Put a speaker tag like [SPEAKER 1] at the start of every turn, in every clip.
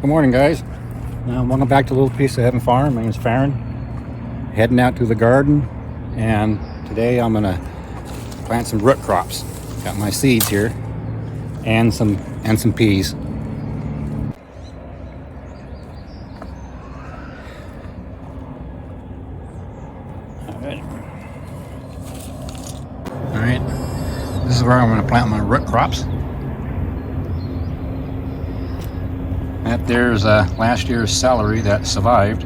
[SPEAKER 1] Good morning, guys. Welcome back to Little Piece of Heaven Farm. My name is Farron. Heading out to the garden, and today I'm gonna plant some root crops. Got my seeds here, and some peas. All right. This is where I'm gonna plant my root crops. That there's last year's celery that survived.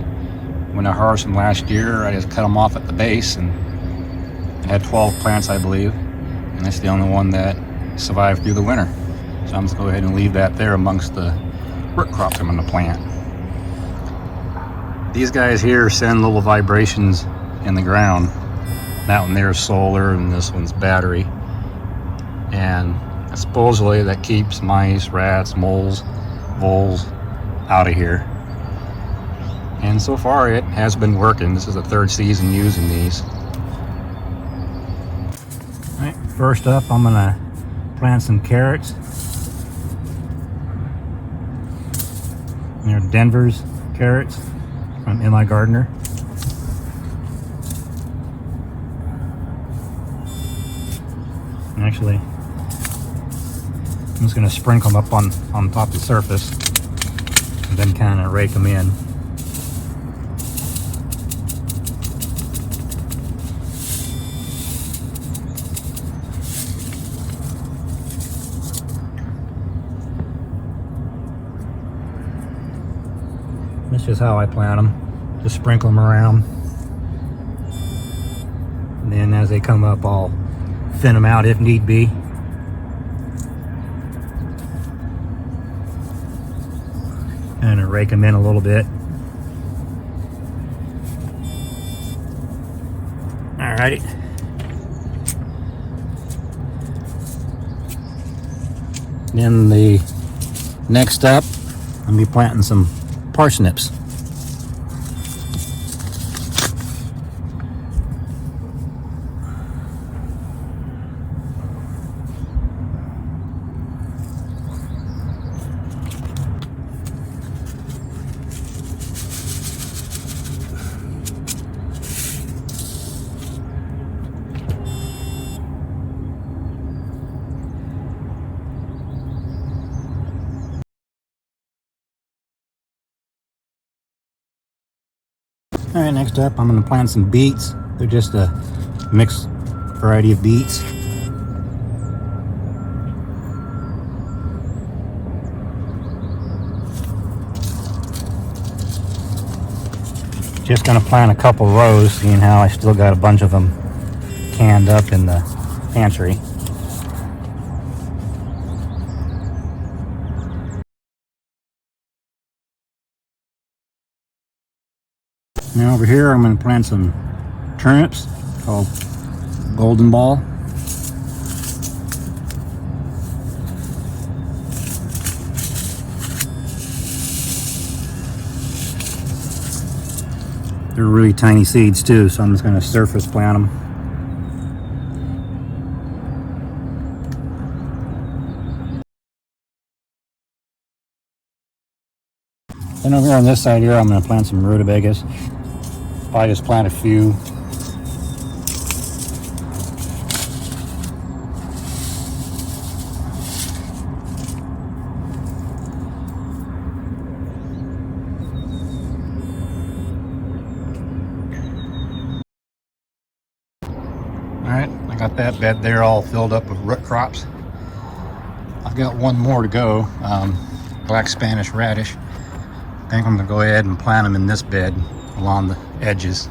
[SPEAKER 1] When I harvested them last year, I just cut them off at the base, and I had 12 plants, I believe, and that's the only one that survived through the winter. So I'm just going to go ahead and leave that there amongst the root crops I'm going to plant. These guys here send little vibrations in the ground. That one there is solar, and this one's battery. And supposedly that keeps mice, rats, moles, voles out of here. And so far it has been working. This is the third season using these. All right, first up I'm gonna plant some carrots. They're Denver's carrots from My Gardener. And actually, I'm just gonna sprinkle them up on top of the surface and then kind of rake them in. That's just how I plant them. Just sprinkle them around. And then as they come up, I'll thin them out if need be. And rake them in a little bit. Alrighty. Then the next up, I'm gonna be planting some parsnips. Alright, next up I'm going to plant some beets. They're just a mixed variety of beets. Just going to plant a couple rows, seeing how I still got a bunch of them canned up in the pantry. Now over here I'm going to plant some turnips called Golden Ball. They're really tiny seeds too, so I'm just going to surface plant them. Then over here on this side here I'm going to plant some rutabagas. I just plant a few. Alright, I got that bed there all filled up with root crops. I've got one more to go, black Spanish radish. I think I'm going to go ahead and plant them in this bed along the edges.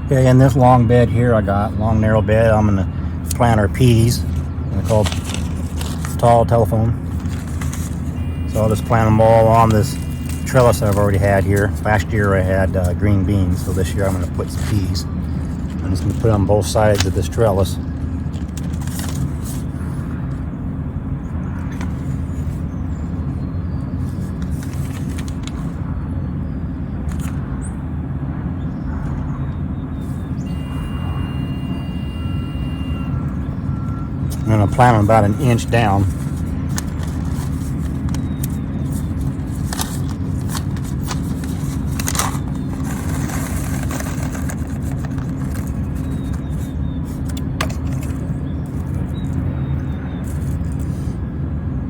[SPEAKER 1] Okay, in this long bed here, I got long narrow bed. I'm going to plant our peas. They're called tall telephone. So I'll just plant them all on this trellis I've already had here. Last year I had green beans, so this year I'm going to put some peas. I'm just going to put it on both sides of this trellis. I'm going to plant them about an inch down.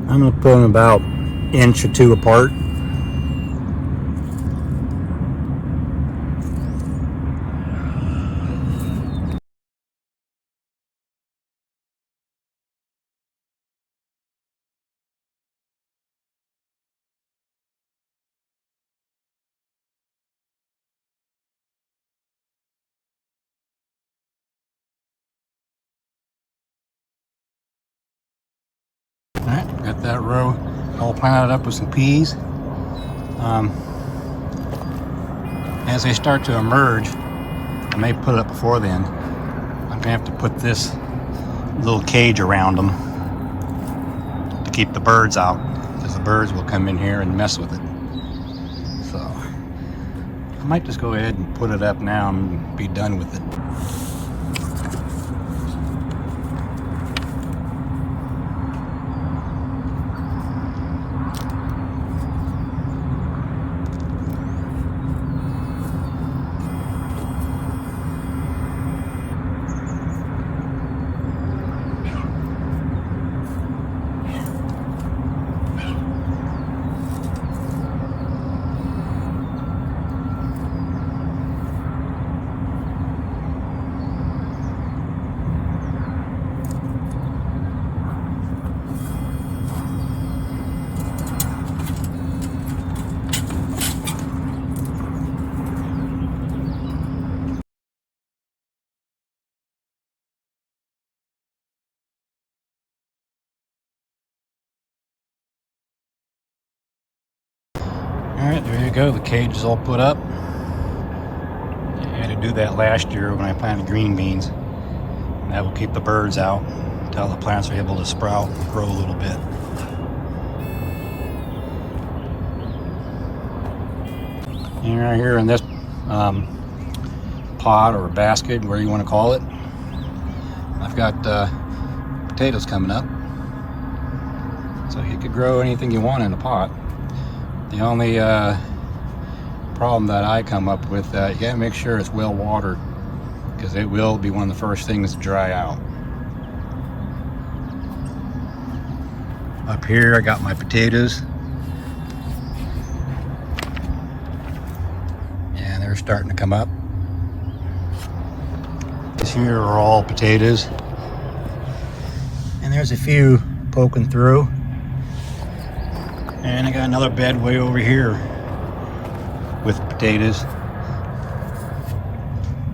[SPEAKER 1] I'm going to put them about an inch or two apart. Alright, got that row all planted up with some peas. As they start to emerge, I may put it up before then. I'm going to have to put this little cage around them to keep the birds out, because the birds will come in here and mess with it. So I might just go ahead and put it up now and be done with it. Alright, there you go. The cage is all put up. I had to do that last year when I planted green beans. That will keep the birds out until the plants are able to sprout and grow a little bit. And right here in this pot or basket, whatever you want to call it, I've got potatoes coming up. So you could grow anything you want in a pot. The only problem that I come up with, you gotta make sure it's well watered, because it will be one of the first things to dry out. Up here I got my potatoes, and they're starting to come up. This here are all potatoes, and there's a few poking through. And I got another bed way over here with potatoes.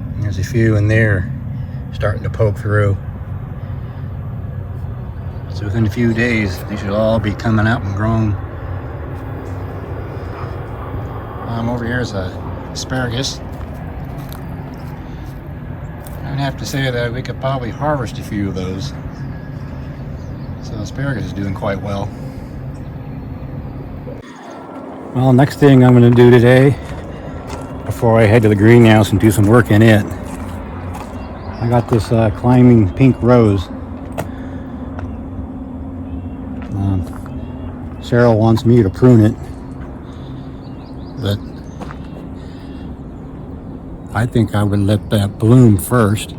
[SPEAKER 1] And there's a few in there starting to poke through. So within a few days, they should all be coming out and grown. Over here is asparagus. I would have to say that we could probably harvest a few of those. So asparagus is doing quite well. Well, next thing I'm going to do today, before I head to the greenhouse and do some work in it, I got this climbing pink rose. Cheryl wants me to prune it, but I think I would let that bloom first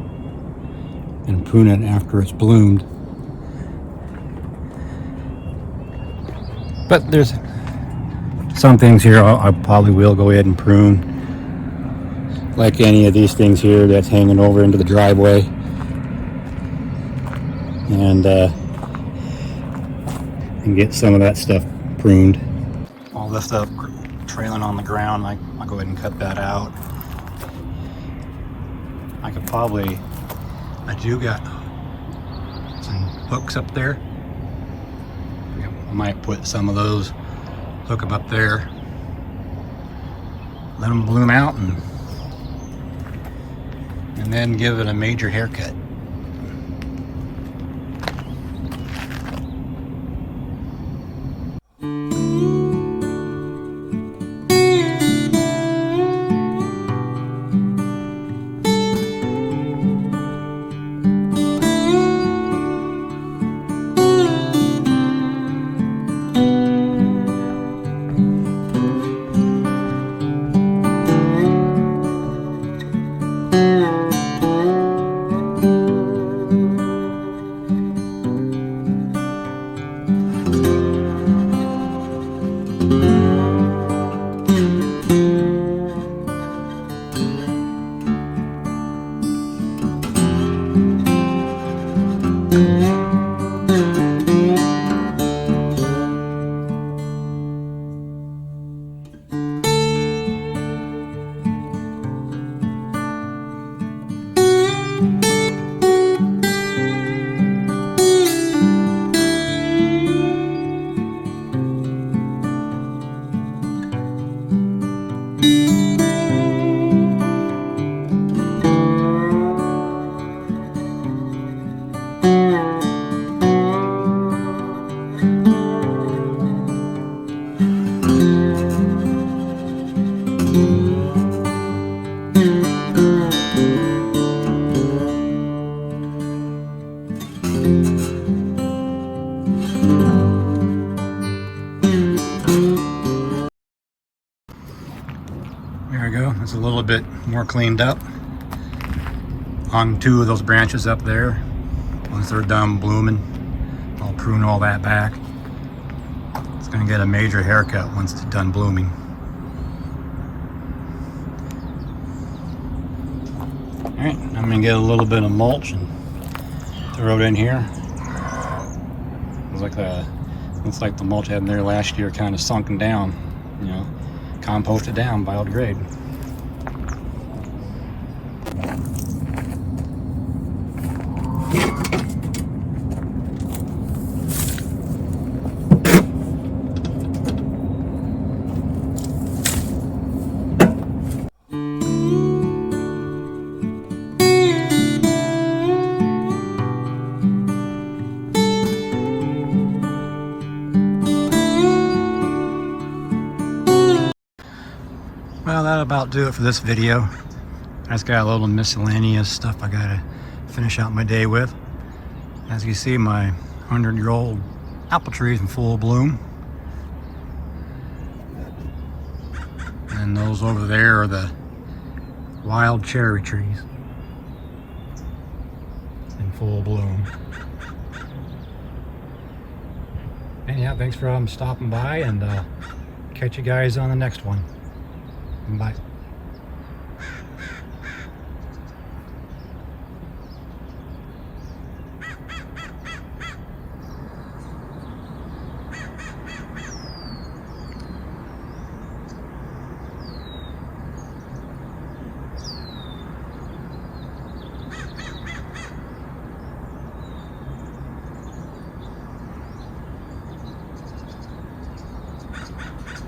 [SPEAKER 1] and prune it after it's bloomed. But there's some things here I probably will go ahead and prune, like any of these things here that's hanging over into the driveway, and get some of that stuff pruned. All this stuff trailing on the ground, I'll go ahead and cut that out. I could probably, I do got some hooks up there. I might put some of those, hook them up there, let them bloom out, and then give it a major haircut. There we go. It's a little bit more cleaned up on two of those branches up there. Once they're done blooming, I'll prune all that back. It's going to get a major haircut once it's done blooming. Alright, I'm going to get a little bit of mulch and throw it in here. Looks like the mulch I had in there last year kind of sunken down, you know, composted down, biodegrade. Well, that'll about do it for this video. I just got a little miscellaneous stuff I gotta finish out my day with. As you see, my 100-year-old apple tree is in full bloom. And those over there are the wild cherry trees in full bloom. Anyhow, thanks for stopping by, and catch you guys on the next one. Bye.